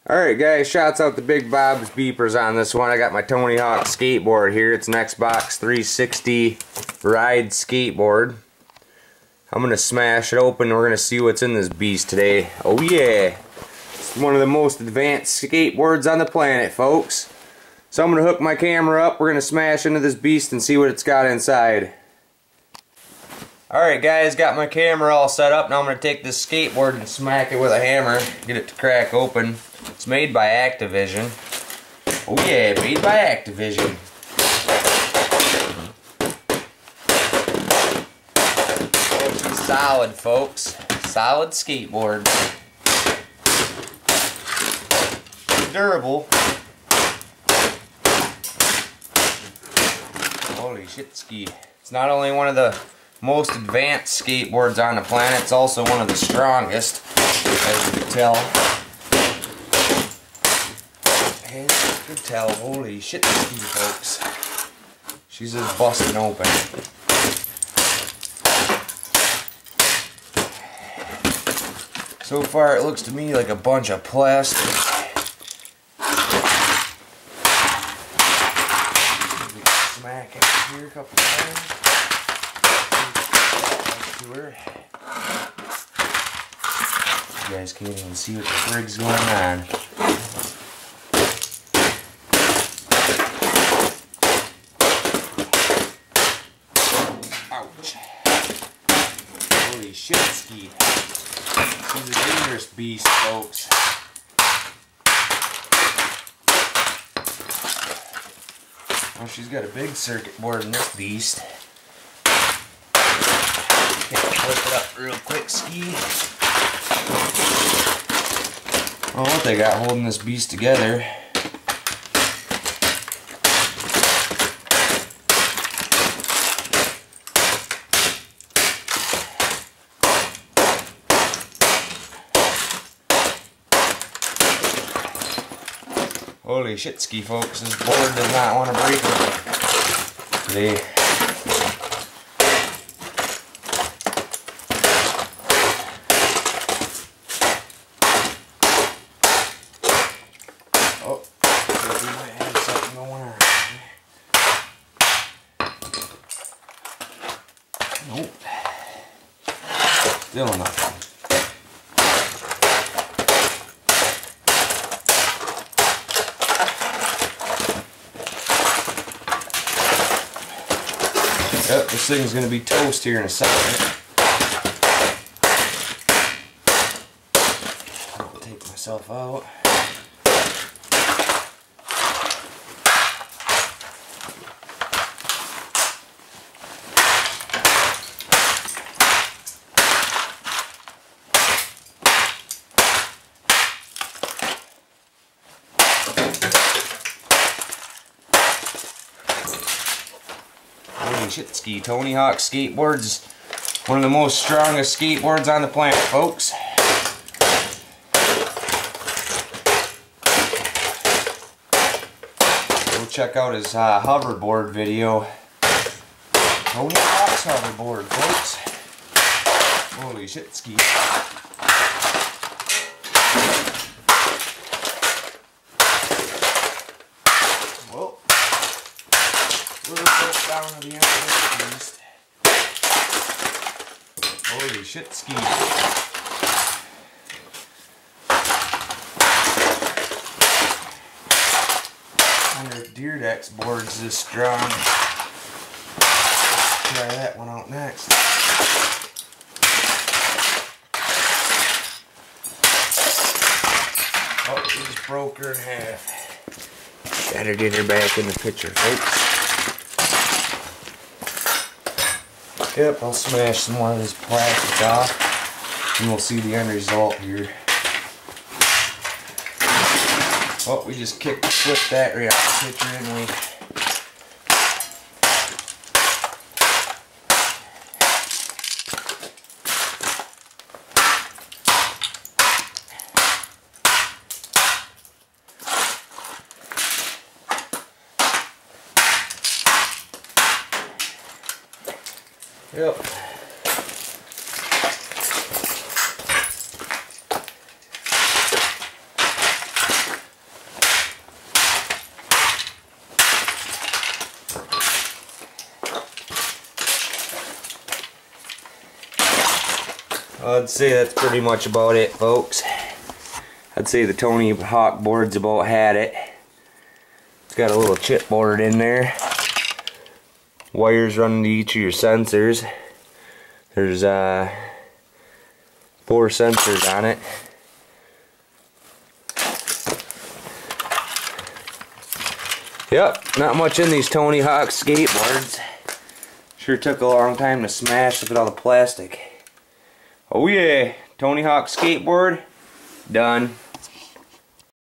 Alright guys, shouts out to Big Bob's Beepers on this one. I got my Tony Hawk skateboard here. It's an Xbox 360 Ride skateboard. I'm going to smash it open and we're going to see what's in this beast today. Oh yeah! It's one of the most advanced skateboards on the planet, folks. So I'm going to hook my camera up, we're going to smash into this beast and see what it's got inside. Alright guys, got my camera all set up. Now I'm going to take this skateboard and smack it with a hammer, get it to crack open. It's made by Activision. Oh yeah, made by Activision. It's solid, folks. Solid skateboard. Durable. Holy shit ski. It's not only one of the most advanced skateboards on the planet, it's also one of the strongest, as you can tell. As you can tell, holy shit ski, folks. She's just busting open. So far it looks to me like a bunch of plastic. Smack it here a couple times. To her. You guys can't even see what the frig's going on. Ouch. Holy shit ski. She's a dangerous beast, folks. Well, she's got a big circuit board in this beast. Flip it up real quick, ski. Oh, what they got holding this beast together. Holy shit ski, folks, this board does not want to break today. Oh, we might have something going on. Nope. Still nothing. Yep, this thing's going to be toast here in a second. I'll take myself out. Holy shit ski, Tony Hawk skateboards, one of the most strongest skateboards on the planet, folks. Go check out his hoverboard video. Tony Hawk's hoverboard, folks. Holy shit ski. Well, we'll go down to the end of this beast. Holy shit ski. 100 Deer Dex boards this strong. Try that one out next. Oh, we just broke her in half. Gotta get her back in the picture, folks. Yep, I'll smash some more of this plastic off and we'll see the end result here. Oh, we just flipped that right out the picture, didn't we? Yep. I'd say that's pretty much about it, folks. I'd say the Tony Hawk board's about had it. It's got a little chipboard in there. Wires running to each of your sensors. There's 4 sensors on it. Yep, not much in these Tony Hawk skateboards. Sure took a long time to smash. Look at all the plastic. Oh yeah, Tony Hawk skateboard, done.